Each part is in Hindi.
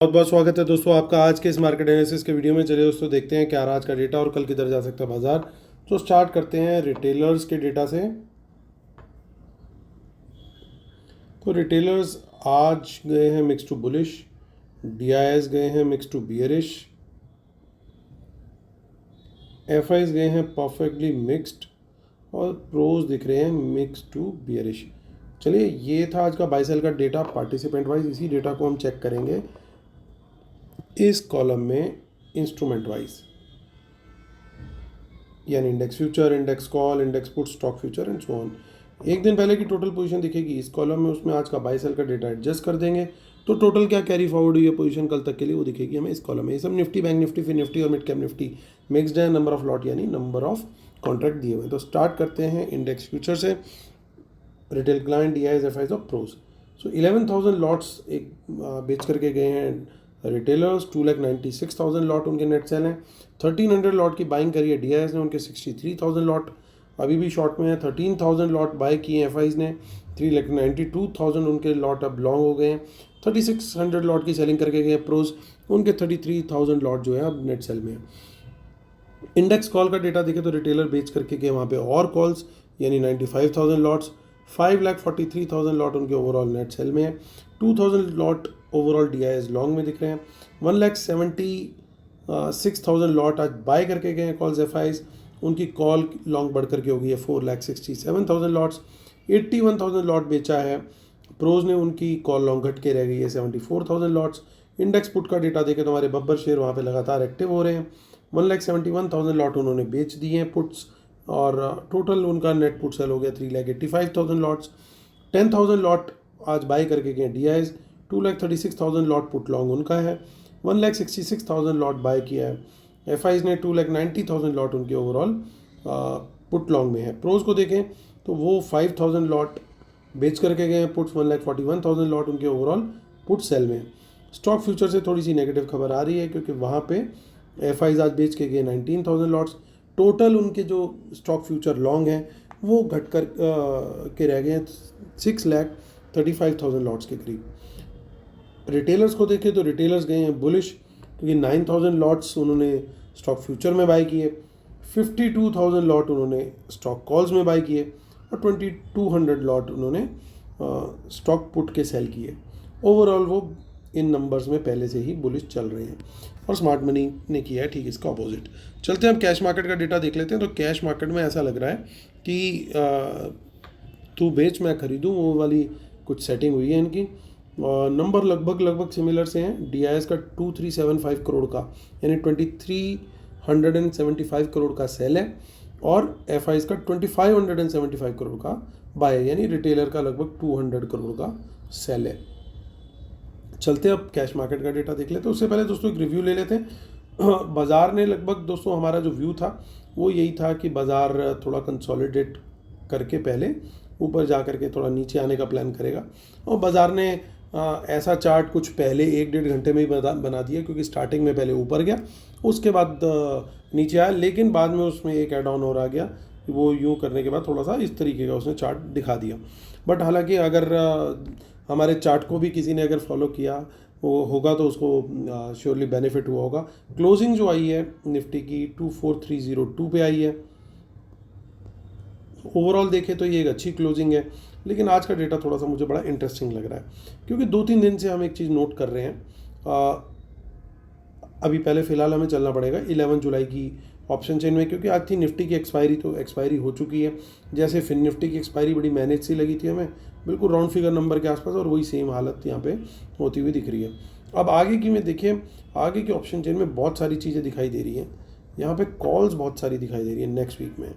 बहुत बहुत स्वागत है दोस्तों आपका आज के इस मार्केट एनालिसिस के वीडियो में। चलिए दोस्तों देखते हैं क्या आज का डेटा और कल किधर जा सकता है बाजार। तो स्टार्ट करते हैं रिटेलर्स के डेटा से। तो रिटेलर्स आज गए हैं मिक्स टू बुलिश, डीआईएस गए हैं मिक्स टू बियरिश, एफआईज गए हैं परफेक्टली मिक्स्ड और प्रोज दिख रहे हैं मिक्स टू बियरिश। चलिए ये था आज का बाय सेल का डेटा पार्टिसिपेंट वाइज। इसी डेटा को हम चेक करेंगे इस कॉलम में इंस्ट्रूमेंट वाइज, यानी index future, index call, index put, stock future and so on. एक दिन पहले की टोटल पोजीशन दिखेगी इस कॉलम में, उसमें आज का बाय सेल का डेटा एडजस्ट कर देंगे तो टोटल क्या कैरी फॉरवर्ड हुई है पोजीशन कल तक के लिए वो दिखेगी हमें इस कॉलम में। ये सब निफ्टी, बैंक निफ्टी, फिर निफ्टी और मिड कैप निफ्टी मिक्सड है। नंबर ऑफ लॉट यानी नंबर ऑफ कॉन्ट्रैक्ट दिए हुए। तो स्टार्ट करते हैं इंडेक्स फ्यूचर से। रिटेल क्लाइंट, डीआईएस, एफआईज और प्रोज। सो 11,000 लॉट्स एक बेच करके गए हैं रिटेलर्स। 2,96,000 लॉट उनके नेट सेल हैं। 1,300 लॉट की बाइंग करी है डीआईएस ने, उनके 63,000 लॉट अभी भी शॉर्ट में है। 13,000 लॉट बाय किए एफआईज ने, 3,92,000 उनके लॉट अब लॉन्ग हो गए हैं। 3,600 लॉट की सेलिंग करके गए प्रोज, उनके 33,000 लॉट जो है अब नेट सेल में है। इंडेक्स कॉल का डेटा देखें तो रिटेलर बेच करके गए वहाँ पे और कॉल्स, यानी 95,000 लॉट्स। 5,43,000 लॉट उनके ओवरऑल नेट सेल में है। 2,000 लॉट ओवरऑल डीआईएस लॉन्ग में दिख रहे हैं। 1,76,000 लॉट आज बाय करके गए हैं कॉल्स एफआईज, उनकी कॉल लॉन्ग बढ़ करके हो गई है 4,67,000 लॉट्स। 81,000 लॉट बेचा है प्रोज ने, उनकी कॉल लॉन्ग घट के रह गई है 74,000 लॉट्स। इंडेक्स पुट का डेटा देखें तो हमारे बब्बर शेयर वहाँ पे लगातार एक्टिव हो रहे हैं। 1,71,000 लॉट उन्होंने बेच दिए हैं पुट्स, और टोटल उनका नेट पुट सेल हो गया 3,85,000 लॉट्स। 10,000 लॉट आज बाय करके गए डीआईएस। 2,36,000 लॉट पुट लॉन्ग उनका है। 1,66,000 लॉट बाय किया है एफआईज ने। 2,90,000 लॉट उनके ओवरऑल पुट लॉन्ग में है। प्रोज को देखें तो वो 5,000 लॉट बेच करके गए हैं पुट्स। 1,41,000 लॉट उनके ओवरऑल पुट सेल में। स्टॉक फ्यूचर से थोड़ी सी नेगेटिव खबर आ रही है क्योंकि वहाँ पे एफआईज आज बेच के गए 19,000 लॉट्स। टोटल उनके जो स्टॉक फ्यूचर लॉन्ग हैं वो घट कर के रह गए हैं 6,35,000 लॉट्स के करीब। रिटेलर्स को देखें तो रिटेलर्स गए हैं बुलिश क्योंकि 9,000 लॉट्स उन्होंने स्टॉक फ्यूचर में बाय किए। 52,000 लॉट उन्होंने स्टॉक कॉल्स में बाय किए और 2,200 लॉट उन्होंने स्टॉक पुट के सेल किए। ओवरऑल वो इन नंबर्स में पहले से ही बुलिश चल रहे हैं और स्मार्ट मनी ने किया है ठीक इसका अपोजिट। चलते हैं हम कैश मार्केट का डेटा देख लेते हैं। तो कैश मार्केट में ऐसा लग रहा है कि तू बेच मैं खरीदूं वो वाली कुछ सेटिंग हुई है इनकी। नंबर लगभग सिमिलर से हैं। डीआईएस का 2,375 करोड़ का यानी 2,375 करोड़ का सेल है और एफआईज का 2,575 करोड़ का बाय, यानी रिटेलर का लगभग 200 करोड़ का सेल है। चलते अब कैश मार्केट का डेटा देख लेते हैं। उससे पहले दोस्तों एक रिव्यू ले लेते हैं। बाज़ार ने लगभग दोस्तों हमारा जो व्यू था वो यही था कि बाज़ार थोड़ा कंसोलिडेट करके पहले ऊपर जा करके थोड़ा नीचे आने का प्लान करेगा, और बाज़ार ने ऐसा चार्ट कुछ पहले 1-1.5 घंटे में ही बना दिया क्योंकि स्टार्टिंग में पहले ऊपर गया उसके बाद नीचे आया, लेकिन बाद में उसमें एक एड ऑन और आ गया। वो यूँ करने के बाद थोड़ा सा इस तरीके का उसने चार्ट दिखा दिया। बट हालांकि अगर हमारे चार्ट को भी किसी ने अगर फॉलो किया वो होगा तो उसको श्योरली बेनिफिट हुआ होगा। क्लोजिंग जो आई है निफ्टी की 24,302 पे आई है। ओवरऑल देखें तो ये एक अच्छी क्लोजिंग है, लेकिन आज का डेटा थोड़ा सा मुझे बड़ा इंटरेस्टिंग लग रहा है क्योंकि 2-3 दिन से हम एक चीज़ नोट कर रहे हैं। अभी पहले फ़िलहाल हमें चलना पड़ेगा 11 जुलाई की ऑप्शन चेन में, क्योंकि आज थी निफ्टी की एक्सपायरी, तो एक्सपायरी हो चुकी है। जैसे फिर निफ्टी की एक्सपायरी बड़ी मैनेज सी लगी थी हमें, बिल्कुल राउंड फिगर नंबर के आसपास, और वही सेम हालत यहाँ पे होती हुई दिख रही है। अब आगे की में देखिए, आगे की ऑप्शन चेन में बहुत सारी चीज़ें दिखाई दे रही हैं। यहाँ पे कॉल्स बहुत सारी दिखाई दे रही है नेक्स्ट वीक में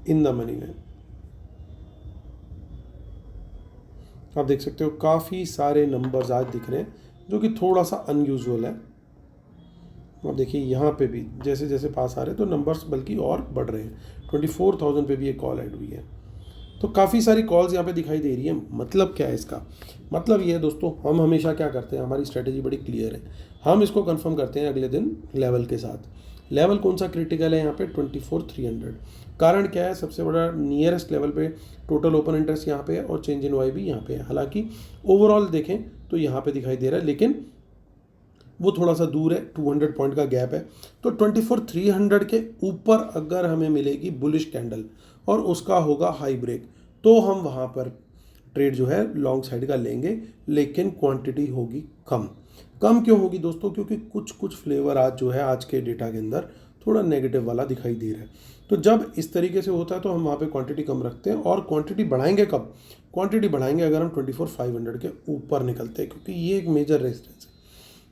इन द मनी में। आप देख सकते हो काफ़ी सारे नंबर्स आज दिख रहे हैं जो कि थोड़ा सा अनयूजुअल है। अब देखिए यहाँ पे भी जैसे जैसे पास आ रहे हैं तो नंबर्स बल्कि और बढ़ रहे हैं। 24,000 पे भी एक कॉल ऐड हुई है, तो काफ़ी सारी कॉल्स यहाँ पे दिखाई दे रही है। मतलब क्या है इसका? मतलब ये है दोस्तों, हम हमेशा क्या करते हैं, हमारी स्ट्रेटेजी बड़ी क्लियर है। हम इसको कंफर्म करते हैं अगले दिन लेवल के साथ। लेवल कौन सा क्रिटिकल है यहाँ पे? 24,300। कारण क्या है? सबसे बड़ा नियरेस्ट लेवल पे टोटल ओपन इंटरेस्ट यहाँ पे है और चेंज इन वाई भी यहाँ पे है। हालांकि ओवरऑल देखें तो यहाँ पे दिखाई दे रहा है, लेकिन वो थोड़ा सा दूर है, 200 पॉइंट का गैप है। तो 24,300 के ऊपर अगर हमें मिलेगी बुलिश कैंडल और उसका होगा हाई ब्रेक, तो हम वहाँ पर ट्रेड जो है लॉन्ग साइड का लेंगे, लेकिन क्वांटिटी होगी कम। कम क्यों होगी दोस्तों? क्योंकि कुछ फ्लेवर आज जो है आज के डेटा के अंदर थोड़ा नेगेटिव वाला दिखाई दे रहा है। तो जब इस तरीके से होता है तो हम वहाँ पे क्वांटिटी कम रखते हैं, और क्वांटिटी बढ़ाएंगे कब? क्वांटिटी बढ़ाएंगे अगर हम 24,500 के ऊपर निकलते हैं, क्योंकि ये एक मेजर रेजिस्टेंस है।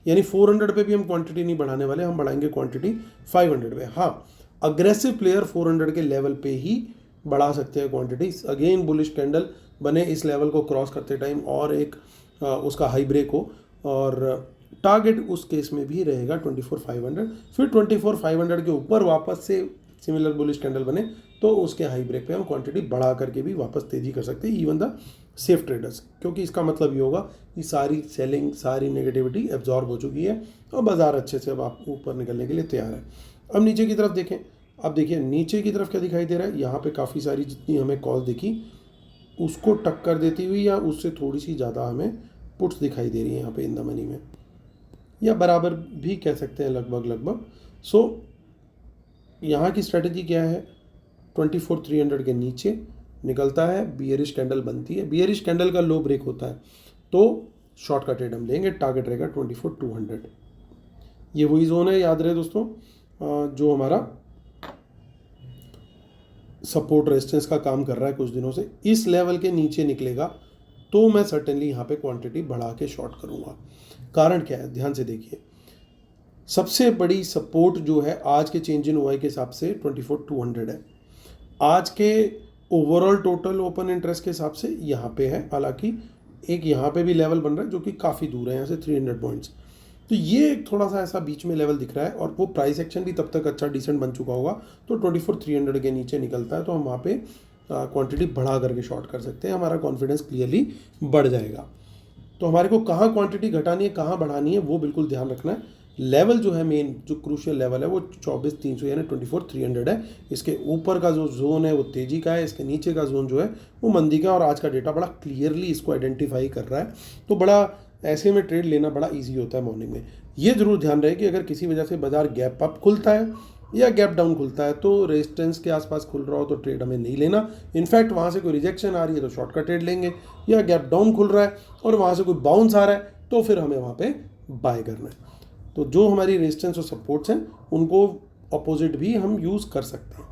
यानी 400 पे भी हम क्वांटिटी नहीं बढ़ाने वाले, हम बढ़ाएंगे क्वांटिटी 500 पे। हाँ, अग्रेसिव प्लेयर 400 के लेवल पे ही बढ़ा सकते हैं क्वांटिटी। अगेन बुलिश कैंडल बने इस लेवल को क्रॉस करते टाइम और एक उसका हाई ब्रेक हो, और टारगेट उस केस में भी रहेगा 24,500। फिर 24,500 के ऊपर वापस से सिमिलर बुलिश कैंडल बने तो उसके हाई ब्रेक पे हम क्वांटिटी बढ़ा करके भी वापस तेजी कर सकते हैं, इवन द सेफ ट्रेडर्स, क्योंकि इसका मतलब ये होगा कि सारी सेलिंग, सारी नेगेटिविटी एब्जॉर्ब हो चुकी है और बाजार अच्छे से अब आप ऊपर निकलने के लिए तैयार है। अब नीचे की तरफ देखें। अब देखिए नीचे की तरफ क्या दिखाई दे रहा है। यहाँ पे काफ़ी सारी जितनी हमें कॉल दिखी उसको टक्कर देती हुई या उससे थोड़ी सी ज़्यादा हमें पुट्स दिखाई दे रही है यहाँ पे इन द मनी में, या बराबर भी कह सकते हैं लगभग। सो यहाँ की स्ट्रेटजी क्या है? 24,300 के नीचे निकलता है, बियरिश कैंडल बनती है, बियरिश कैंडल का लो ब्रेक होता है तो शॉर्ट का ट्रेड हम लेंगे, टारगेट रहेगा 24,200। ये वही जोन है, याद रहे दोस्तों, जो हमारा सपोर्ट रेजिस्टेंस का काम कर रहा है कुछ दिनों से। इस लेवल के नीचे निकलेगा तो मैं सर्टेनली यहाँ पे क्वांटिटी बढ़ा के शॉर्ट करूँगा। कारण क्या है? ध्यान से देखिए, सबसे बड़ी सपोर्ट जो है आज के चेंज इन ओआई के हिसाब से 24,200 है। आज के ओवरऑल टोटल ओपन इंटरेस्ट के हिसाब से यहाँ पे है, हालांकि एक यहाँ पे भी लेवल बन रहा है जो कि काफ़ी दूर है यहाँ से 300 पॉइंट्स। तो ये एक थोड़ा सा ऐसा बीच में लेवल दिख रहा है, और वो प्राइस एक्शन भी तब तक अच्छा डिसेंट बन चुका होगा। तो 24,300 के नीचे निकलता है तो हम वहाँ पे क्वांटिटी बढ़ा करके शॉर्ट कर सकते हैं, हमारा कॉन्फिडेंस क्लियरली बढ़ जाएगा। तो हमारे को कहाँ क्वांटिटी घटानी है, कहाँ बढ़ानी है, वो बिल्कुल ध्यान रखना है। लेवल जो है, मेन जो क्रूशियल लेवल है वो 24,300 यानी 24,300 है। इसके ऊपर का जो जोन है वो तेजी का है, इसके नीचे का जोन जो है वो मंदी का है, और आज का डेटा बड़ा क्लियरली इसको आइडेंटिफाई कर रहा है। तो बड़ा ऐसे में ट्रेड लेना बड़ा ईजी होता है मॉर्निंग में। ये जरूर ध्यान रहे कि अगर किसी वजह से बाजार गैप अप खुलता है या गैप डाउन खुलता है तो रेजिस्टेंस के आसपास खुल रहा हो तो ट्रेड हमें नहीं लेना। इनफैक्ट वहाँ से कोई रिजेक्शन आ रही है तो शॉर्ट का ट्रेड लेंगे, या गैप डाउन खुल रहा है और वहाँ से कोई बाउंस आ रहा है तो फिर हमें वहाँ पे बाय करना है। तो जो हमारी रेजिस्टेंस और सपोर्ट्स हैं उनको अपोजिट भी हम यूज़ कर सकते हैं।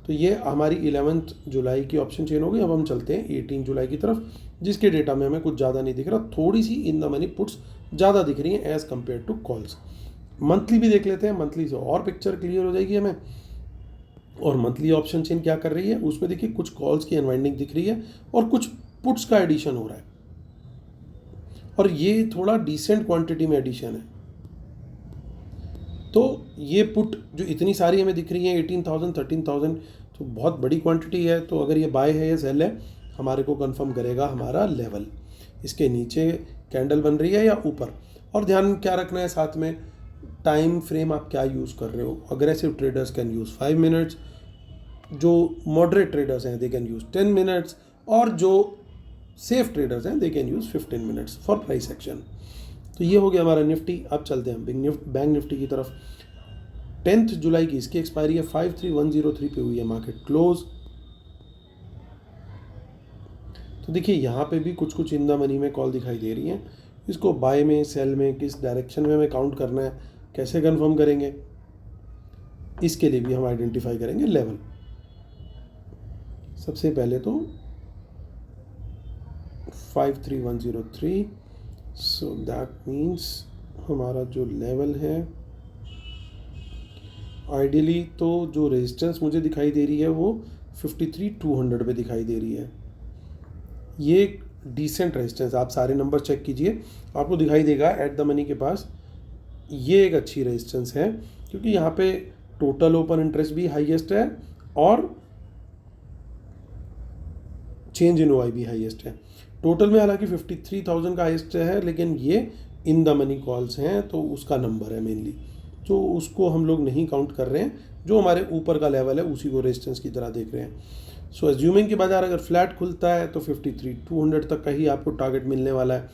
तो ये हमारी 11 जुलाई की ऑप्शन चेन हो गई। अब हम चलते हैं 18 जुलाई की तरफ, जिसके डेटा में हमें कुछ ज़्यादा नहीं दिख रहा, थोड़ी सी इन द मनी पुट्स ज़्यादा दिख रही हैं as compare to calls. Monthly भी देख लेते हैं, मंथली से और पिक्चर क्लियर हो जाएगी हमें। और मंथली ऑप्शन चेन क्या कर रही है, उसमें देखिए कुछ कॉल्स की अनवाइंडिंग दिख रही है और कुछ पुट्स का एडिशन हो रहा है, और ये थोड़ा डिसेंट क्वांटिटी में एडिशन है। तो ये पुट जो इतनी सारी हमें दिख रही है 18,000 13,000, तो बहुत बड़ी क्वांटिटी है। तो अगर ये बाय है या सेल है, हमारे को कंफर्म करेगा हमारा लेवल। इसके नीचे कैंडल बन रही है या ऊपर। और ध्यान क्या रखना है साथ में, टाइम फ्रेम आप क्या यूज़ कर रहे हो। Aggressive traders can use 5 minutes, जो मॉडरेट ट्रेडर्स हैं दे कैन यूज़ 10 मिनट्स, और जो सेफ ट्रेडर्स हैं they can use 15 minutes for price action. तो ये हो गया हमारा निफ्टी। अब चलते हैं बैंक निफ्टी की तरफ। 10 जुलाई की इसकी एक्सपायरी है, 53,103 पे हुई है मार्केट क्लोज। तो देखिए यहाँ पे भी कुछ इन द मनी में कॉल दिखाई दे रही हैं। इसको बाय में, सेल में, किस डायरेक्शन में हमें काउंट करना है, कैसे कंफर्म करेंगे, इसके लिए भी हम आइडेंटिफाई करेंगे लेवल। सबसे पहले तो 53,103, सो दैट मीन्स हमारा जो लेवल है, आइडियली तो जो रेजिस्टेंस मुझे दिखाई दे रही है वो 53,200 पे दिखाई दे रही है। ये एक डिसेंट रेजिस्टेंस, आप सारे नंबर चेक कीजिए, आपको दिखाई देगा एट द मनी के पास ये एक अच्छी रेजिस्टेंस है, क्योंकि यहाँ पे टोटल ओपन इंटरेस्ट भी हाईएस्ट है और चेंज इन ओआई भी हाईएस्ट है। टोटल में हालांकि 53,000 का हाईएस्ट है, लेकिन ये इन द मनी कॉल्स हैं तो उसका नंबर है मेनली, तो उसको हम लोग नहीं काउंट कर रहे हैं। जो हमारे ऊपर का लेवल है उसी को रेजिस्टेंस की तरह देख रहे हैं। सो एज्यूमिंग कि बाजार अगर फ्लैट खुलता है तो 53,200 तक का ही आपको टारगेट मिलने वाला है।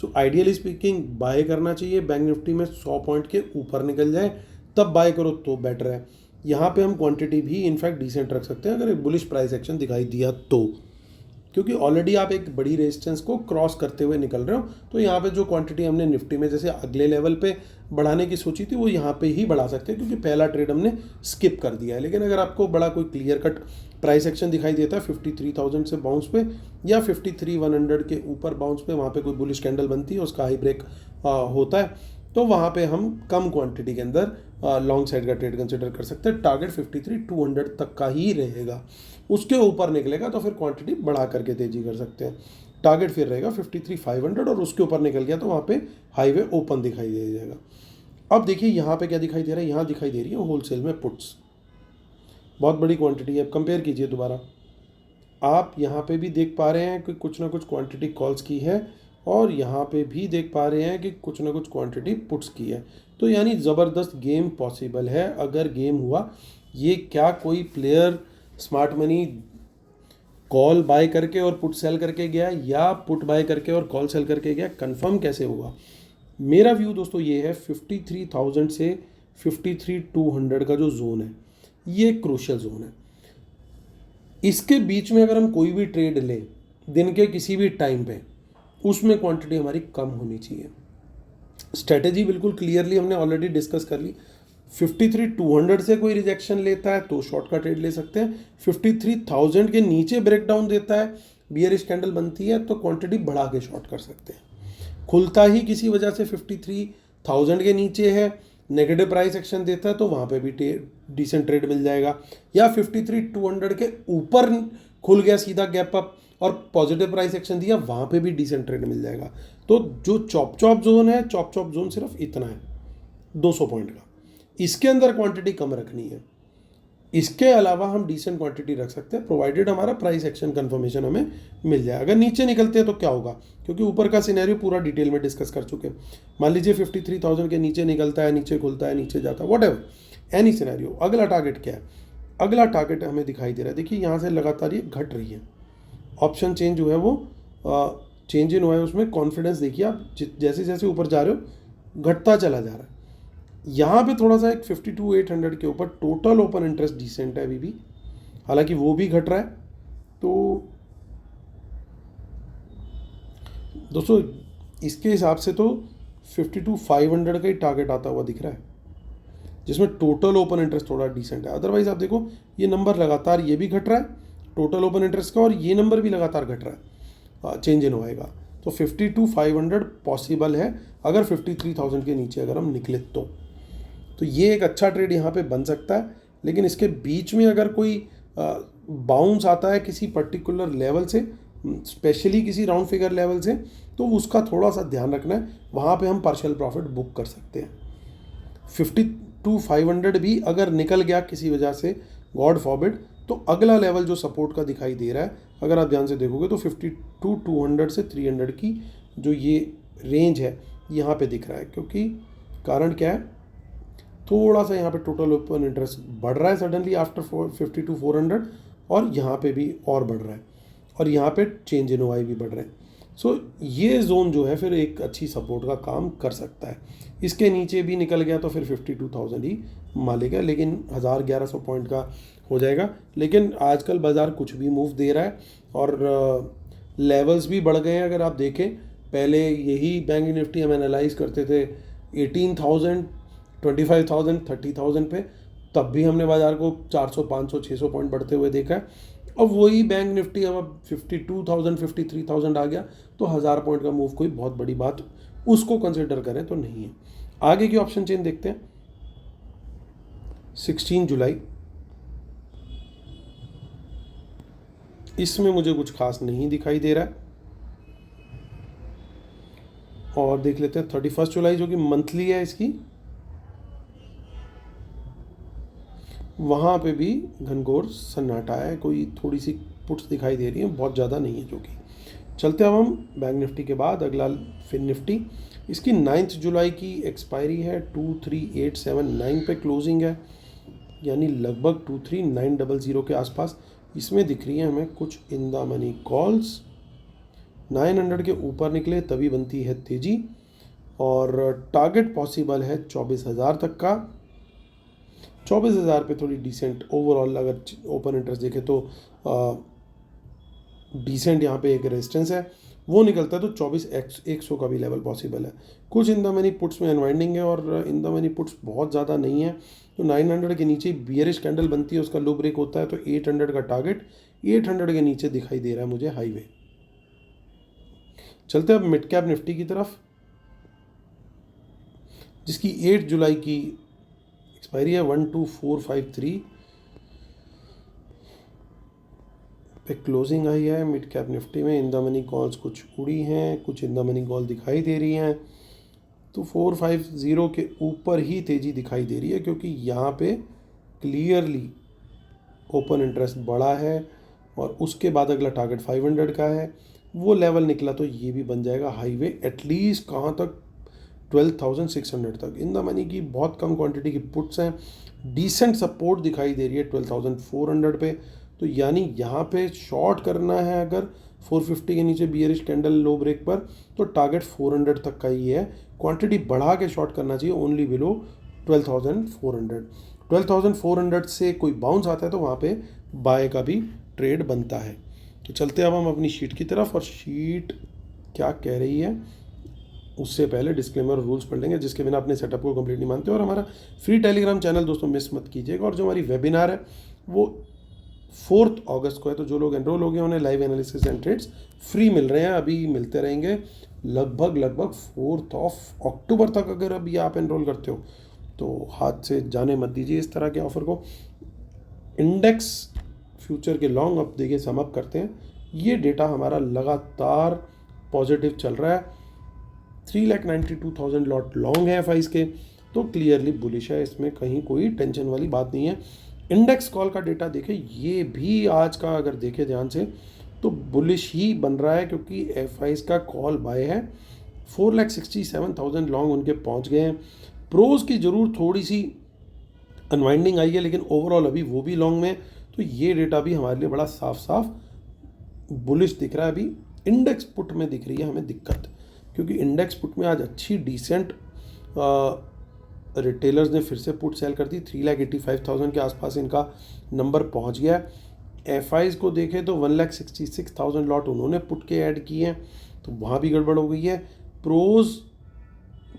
सो आइडियली स्पीकिंग बाय करना चाहिए बैंक निफ्टी में 100 पॉइंट के ऊपर निकल जाए तब बाय करो तो बेटर है। यहाँ पे हम क्वांटिटी भी इनफैक्ट डिसेंट रख सकते हैं अगर एक बुलिश प्राइस एक्शन दिखाई दिया तो, क्योंकि ऑलरेडी आप एक बड़ी रेजिस्टेंस को क्रॉस करते हुए निकल रहे हो। तो यहाँ पे जो क्वांटिटी हमने निफ्टी में जैसे अगले लेवल पे बढ़ाने की सोची थी वो यहाँ पे ही बढ़ा सकते हैं, क्योंकि पहला ट्रेड हमने स्किप कर दिया है। लेकिन अगर आपको बड़ा कोई क्लियर कट प्राइस एक्शन दिखाई देता है 53,000 से बाउंस पे या 53,100 के ऊपर बाउंस पे, वहाँ पे कोई बुलिश कैंडल बनती है, उसका हाई ब्रेक होता है, तो वहाँ पे हम कम क्वांटिटी के अंदर लॉन्ग साइड का ट्रेड कंसिडर कर सकते हैं। टारगेट 53,200 तक का ही रहेगा, उसके ऊपर निकलेगा तो फिर क्वांटिटी बढ़ा करके तेजी कर सकते हैं। टारगेट फिर रहेगा 53,500 और उसके ऊपर निकल गया तो वहाँ पे हाईवे ओपन दिखाई दे जाएगा। अब देखिए यहाँ पे क्या दिखाई दे रहा है, यहाँ दिखाई दे रही है होलसेल में पुट्स, बहुत बड़ी क्वांटिटी है। कंपेयर कीजिए दोबारा, आप यहाँ पे भी देख पा रहे हैं कि कुछ ना कुछ क्वांटिटी कॉल्स की है और यहाँ पे भी देख पा रहे हैं कि कुछ ना कुछ क्वांटिटी पुट्स की है। तो यानी ज़बरदस्त गेम पॉसिबल है अगर गेम हुआ। ये क्या कोई player smart money call buy करके और पुट सेल करके गया या पुट बाय करके और कॉल सेल करके गया, कंफर्म कैसे हुआ? मेरा व्यू दोस्तों ये है 53,000 से 53,200 का जो जोन है ये क्रूशियल जोन है। इसके बीच में अगर हम कोई भी ट्रेड लें दिन के किसी भी टाइम पे, उसमें क्वांटिटी हमारी कम होनी चाहिए। स्ट्रेटेजी बिल्कुल क्लियरली हमने ऑलरेडी डिस्कस कर ली। 53,200 से कोई रिजेक्शन लेता है तो शॉर्ट का ट्रेड ले सकते हैं। 53,000 के नीचे ब्रेकडाउन देता है, बियरिश कैंडल बनती है तो क्वांटिटी बढ़ा के शॉर्ट कर सकते हैं। खुलता ही किसी वजह से 53,000 के नीचे है, नेगेटिव प्राइस एक्शन देता है तो वहाँ पे भी डिसेंट ट्रेड मिल जाएगा। या 53,200 के ऊपर खुल गया सीधा गैप अप और पॉजिटिव प्राइस एक्शन दिया, वहाँ पे भी डिसेंट ट्रेड मिल जाएगा। तो जो चॉप जोन है, चॉप जोन सिर्फ इतना है 200 पॉइंट का, इसके अंदर क्वांटिटी कम रखनी है। इसके अलावा हम डिसेंट क्वांटिटी रख सकते हैं प्रोवाइडेड हमारा प्राइस एक्शन कंफर्मेशन हमें मिल जाए। अगर नीचे निकलते हैं तो क्या होगा, क्योंकि ऊपर का सिनेरियो पूरा डिटेल में डिस्कस कर चुके हैं। मान लीजिए 53,000 के नीचे निकलता है, नीचे खुलता है, नीचे जाता है, व्हाटएवर एनी सिनेरियो, अगला टारगेट क्या है? अगला टारगेट हमें दिखाई दे रहा है, देखिए यहाँ से लगातार ये घट रही है। ऑप्शन चेंज जो है वो चेंज इन हुआ है, उसमें कॉन्फिडेंस देखिए आप, जैसे जैसे ऊपर जा रहे हो घटता चला जा रहा है। यहाँ पे थोड़ा सा एक 52,800 के ऊपर टोटल ओपन इंटरेस्ट डिसेंट है अभी भी, हालांकि वो भी घट रहा है। तो दोस्तों इसके हिसाब से तो 52,500 का ही टारगेट आता हुआ दिख रहा है, जिसमें टोटल ओपन इंटरेस्ट थोड़ा डिसेंट है। अदरवाइज आप देखो ये नंबर लगातार ये भी घट रहा है टोटल ओपन इंटरेस्ट का, और ये नंबर भी लगातार घट रहा है, चेंज इन होएगा। तो 52,500 पॉसिबल है अगर 53,000 के नीचे अगर हम निकले तो ये एक अच्छा ट्रेड यहाँ पे बन सकता है। लेकिन इसके बीच में अगर कोई बाउंस आता है किसी पर्टिकुलर लेवल से, स्पेशली किसी राउंड फिगर लेवल से, तो उसका थोड़ा सा ध्यान रखना है, वहाँ पे हम पार्शियल प्रॉफिट बुक कर सकते हैं। 52,500 भी अगर निकल गया किसी वजह से, गॉड फॉरबिड, तो अगला लेवल जो सपोर्ट का दिखाई दे रहा है अगर आप ध्यान से देखोगे तो 52,200 से 300 की जो ये रेंज है यहाँ पे दिख रहा है। क्योंकि कारण क्या है, थोड़ा सा यहाँ पे टोटल ओपन इंटरेस्ट बढ़ रहा है सडनली आफ्टर 52,400, और यहाँ पे भी और बढ़ रहा है, और यहाँ पे चेंज इन ओआई भी बढ़ रहे हैं। सो ये जोन जो है फिर एक अच्छी सपोर्ट का काम कर सकता है। इसके नीचे भी निकल गया तो फिर 52,000 ही मालेगा, लेकिन 1,000-1,100 पॉइंट का हो जाएगा। लेकिन आजकल बाज़ार कुछ भी मूव दे रहा है और लेवल्स भी बढ़ गए हैं। अगर आप देखें पहले यही बैंक निफ्टी हम एनालाइज करते थे 18,000, 25,000, 30,000 पे, तब भी हमने बाज़ार को 400, 500, 600 पॉइंट बढ़ते हुए देखा है। अब वही बैंक निफ्टी अब 52,000, 53,000 आ गया, तो 1,000 पॉइंट का मूव कोई बहुत बड़ी बात उसको कंसिडर करें तो नहीं है। आगे की ऑप्शन चेन देखते हैं। 16 जुलाई, इसमें मुझे कुछ खास नहीं दिखाई दे रहा है। और देख लेते हैं 31 जुलाई जो कि मंथली है इसकी, वहाँ पे भी घनघोर सन्नाटा है, कोई थोड़ी सी पुट्स दिखाई दे रही है, बहुत ज़्यादा नहीं है जो कि। चलते अब हम बैंक निफ्टी के बाद अगला फिन निफ्टी, इसकी 9 जुलाई की एक्सपायरी है, 23,879 पे क्लोजिंग है, यानी लगभग 23,900 के आसपास। इसमें दिख रही है हमें कुछ इन द मनी कॉल्स, 900 के ऊपर निकले तभी बनती है तेजी, और टारगेट पॉसिबल है 24,000 तक का। 24,000 पे थोड़ी डिसेंट ओवरऑल अगर ओपन इंटरेस्ट देखे तो डिसेंट यहाँ पे एक रेजिस्टेंस है, वो निकलता है तो 24,100 का भी लेवल पॉसिबल है। कुछ इन द मनी पुट्स में अनवाइंडिंग है और इन द मनी पुट्स बहुत ज़्यादा नहीं है, तो 900 के नीचे बियरिश कैंडल बनती है, उसका लो ब्रेक होता है तो 800 का टारगेट 800 के नीचे दिखाई दे रहा है मुझे हाईवे। चलते हैं अब मिड कैप निफ्टी की तरफ, जिसकी 8 जुलाई की एक्सपायरी है। 12453 पे क्लोजिंग आई है मिड कैप निफ्टी में। इन द मनी कॉल्स कुछ उड़ी हैं, कुछ इन द मनी कॉल दिखाई दे रही हैं, तो 450 के ऊपर ही तेज़ी दिखाई दे रही है, क्योंकि यहाँ पे क्लियरली ओपन इंटरेस्ट बढ़ा है और उसके बाद अगला टारगेट 500 का है, वो लेवल निकला तो ये भी बन जाएगा हाईवे एटलीस्ट कहाँ तक, 12,600 तक। इन द मनी की बहुत कम क्वांटिटी की पुट्स हैं, डिसेंट सपोर्ट दिखाई दे रही है 12,400 पे, तो यानी यहाँ पे शॉर्ट करना है अगर 450 के नीचे बियरिश कैंडल लो ब्रेक पर, तो टारगेट 400 तक का ही है। क्वांटिटी बढ़ा के शॉर्ट करना चाहिए ओनली बिलो 12,400। 12,400 से कोई बाउंस आता है तो वहाँ पे बाय का भी ट्रेड बनता है। तो चलते अब हम अपनी शीट की तरफ, और शीट क्या कह रही है उससे पहले डिस्क्लेमर रूल्स पढ़ लेंगे, जिसके बिना अपने सेटअप को कंप्लीट नहीं मानते। और हमारा फ्री टेलीग्राम चैनल दोस्तों मिस मत कीजिएगा, और जो हमारी वेबिनार है वो 4 अगस्त को है, तो जो लोग एनरोल हो गए उन्हें live analysis and trades free मिल रहे हैं, अभी मिलते रहेंगे लगभग 4 अक्टूबर तक। अगर अभी आप एनरोल करते हो तो हाथ से जाने मत दीजिए इस तरह के ऑफर को। इंडेक्स फ्यूचर के लॉन्ग अप देखिए सम अप करते हैं, ये डेटा हमारा लगातार पॉजिटिव चल रहा है। 3,92,000 लॉट लॉन्ग है एफ के, तो क्लियरली बुलिश है, इसमें कहीं कोई टेंशन वाली बात नहीं है। इंडेक्स कॉल का डेटा देखें, ये भी आज का अगर देखें ध्यान से तो बुलिश ही बन रहा है, क्योंकि एफ का कॉल बाय है। 4,67,000 लॉन्ग उनके पहुंच गए हैं। प्रोज की जरूर थोड़ी सी अनवाइंडिंग आई है, लेकिन ओवरऑल अभी वो भी लॉन्ग में, तो ये डेटा भी हमारे लिए बड़ा साफ साफ बुलिश दिख रहा है। अभी इंडेक्स पुट में दिख रही है हमें दिक्कत, क्योंकि इंडेक्स पुट में आज अच्छी डिसेंट रिटेलर्स ने फिर से पुट सेल कर दी। 3,85,000 के आसपास इनका नंबर पहुंच गया है। एफ को देखें तो 1,66,000 लॉट उन्होंने पुट के ऐड किए हैं, तो वहाँ भी गड़बड़ हो गई है। प्रोज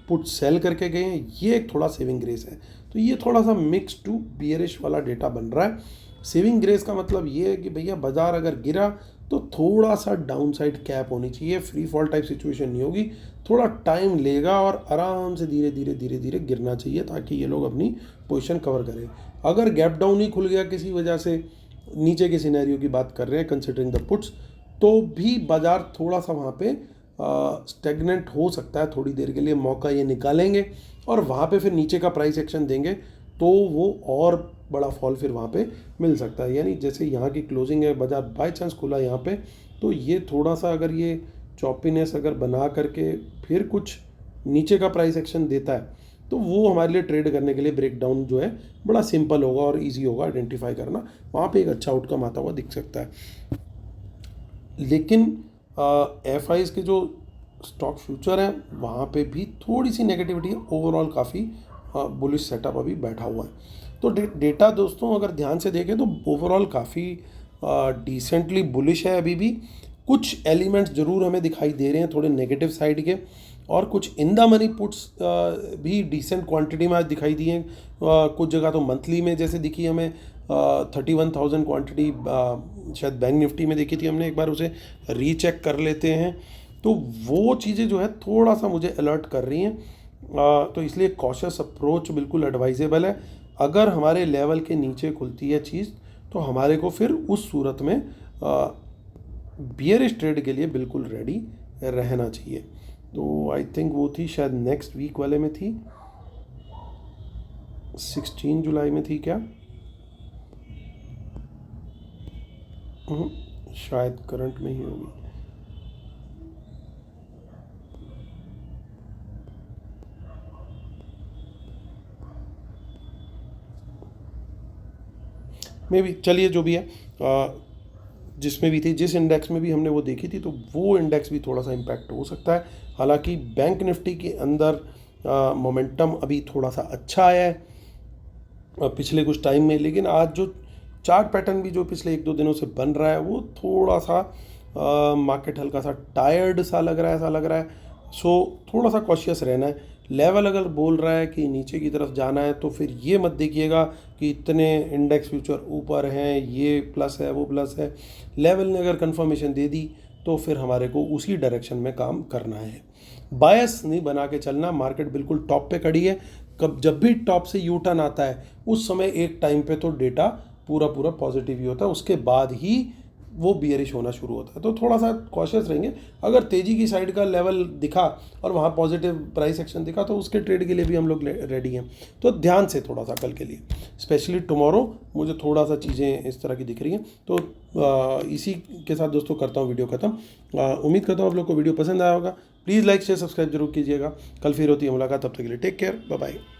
पुट सेल करके गए हैं, ये एक थोड़ा सेविंग ग्रेस है, तो ये थोड़ा सा मिक्स टू बियरिश वाला डेटा बन रहा है। सेविंग ग्रेस का मतलब ये है कि भैया बाजार अगर गिरा तो थोड़ा सा डाउन साइड कैप होनी चाहिए, फ्री फॉल टाइप सिचुएशन नहीं होगी, थोड़ा टाइम लेगा और आराम से धीरे धीरे धीरे धीरे गिरना चाहिए, ताकि ये लोग अपनी पोजीशन कवर करें। अगर गैप डाउन ही खुल गया किसी वजह से, नीचे के सिनेरियो की बात कर रहे हैं कंसिडरिंग द पुट्स, तो भी बाजार थोड़ा सा वहाँ पे स्टेगनेंट हो सकता है थोड़ी देर के लिए, मौका ये निकालेंगे और वहाँ पे फिर नीचे का प्राइस एक्शन देंगे, तो वो और बड़ा फॉल फिर वहाँ पे मिल सकता है। यानी जैसे यहाँ की क्लोजिंग है, बाजार बाय चांस खुला यहाँ पे, तो ये थोड़ा सा अगर ये चॉपीनेस अगर बना करके फिर कुछ नीचे का प्राइस एक्शन देता है, तो वो हमारे लिए ट्रेड करने के लिए ब्रेकडाउन जो है बड़ा सिंपल होगा और इजी होगा आइडेंटिफाई करना, वहाँ पे एक अच्छा आउटकम आता हुआ दिख सकता है। लेकिन एफ के जो स्टॉक फ्यूचर है वहाँ पे भी थोड़ी सी नेगेटिविटी है, ओवरऑल काफ़ी बुलिश सेटअप अभी बैठा हुआ है। तो डेटा दोस्तों अगर ध्यान से देखें तो ओवरऑल काफ़ी डिसेंटली बुलिश है। अभी भी कुछ एलिमेंट्स ज़रूर हमें दिखाई दे रहे हैं थोड़े नेगेटिव साइड के, और कुछ इन द मनी पुट्स भी डिसेंट क्वांटिटी में आज दिखाई दी हैं। कुछ जगह तो मंथली में जैसे दिखी हमें 31,000 क्वांटिटी, शायद बैंक निफ्टी में देखी थी हमने, एक बार उसे रीचेक कर लेते हैं। तो वो चीज़ें जो है थोड़ा सा मुझे अलर्ट कर रही हैं, तो इसलिए कॉशियस अप्रोच बिल्कुल एडवाइजेबल है। अगर हमारे लेवल के नीचे खुलती है चीज़ तो हमारे को फिर उस सूरत में बियरिश ट्रेड के लिए बिल्कुल रेडी रहना चाहिए। तो आई थिंक वो थी शायद नेक्स्ट वीक वाले में थी, 16 जुलाई में थी क्या, शायद करंट में ही होगी। मे बी, चलिए जो भी है, जिसमें भी थी, जिस इंडेक्स में भी हमने वो देखी थी, तो वो इंडेक्स भी थोड़ा सा इम्पैक्ट हो सकता है। हालांकि बैंक निफ्टी के अंदर मोमेंटम अभी थोड़ा सा अच्छा आया है पिछले कुछ टाइम में, लेकिन आज जो चार्ट पैटर्न भी जो पिछले 1-2 दिनों से बन रहा है वो थोड़ा सा मार्केट हल्का सा टायर्ड सा लग रहा है, सो थोड़ा सा कॉशियस रहना है। लेवल अगर बोल रहा है कि नीचे की तरफ जाना है, तो फिर ये मत देखिएगा कि इतने इंडेक्स फ्यूचर ऊपर हैं, ये प्लस है वो प्लस है। लेवल ने अगर कंफर्मेशन दे दी तो फिर हमारे को उसी डायरेक्शन में काम करना है, बायस नहीं बना के चलना। मार्केट बिल्कुल टॉप पे खड़ी है, जब भी टॉप से यू टर्न आता है उस समय एक टाइम पे तो डेटा पूरा पूरा पॉजिटिव ही होता है, उसके बाद ही वो बियरिश होना शुरू होता है। तो थोड़ा सा कॉशियस रहेंगे। अगर तेज़ी की साइड का लेवल दिखा और वहाँ पॉजिटिव प्राइस एक्शन दिखा तो उसके ट्रेड के लिए भी हम लोग रेडी हैं। तो ध्यान से थोड़ा सा कल के लिए, स्पेशली टुमारो मुझे थोड़ा सा चीज़ें इस तरह की दिख रही हैं। तो इसी के साथ दोस्तों करता हूँ वीडियो ख़त्म। उम्मीद करता हूँ आप लोग को वीडियो पसंद आया होगा। प्लीज़ लाइक शेयर सब्सक्राइब जरूर कीजिएगा। कल फिर होती है मुलाकात, तब तक के लिए टेक केयर, बाय बाय।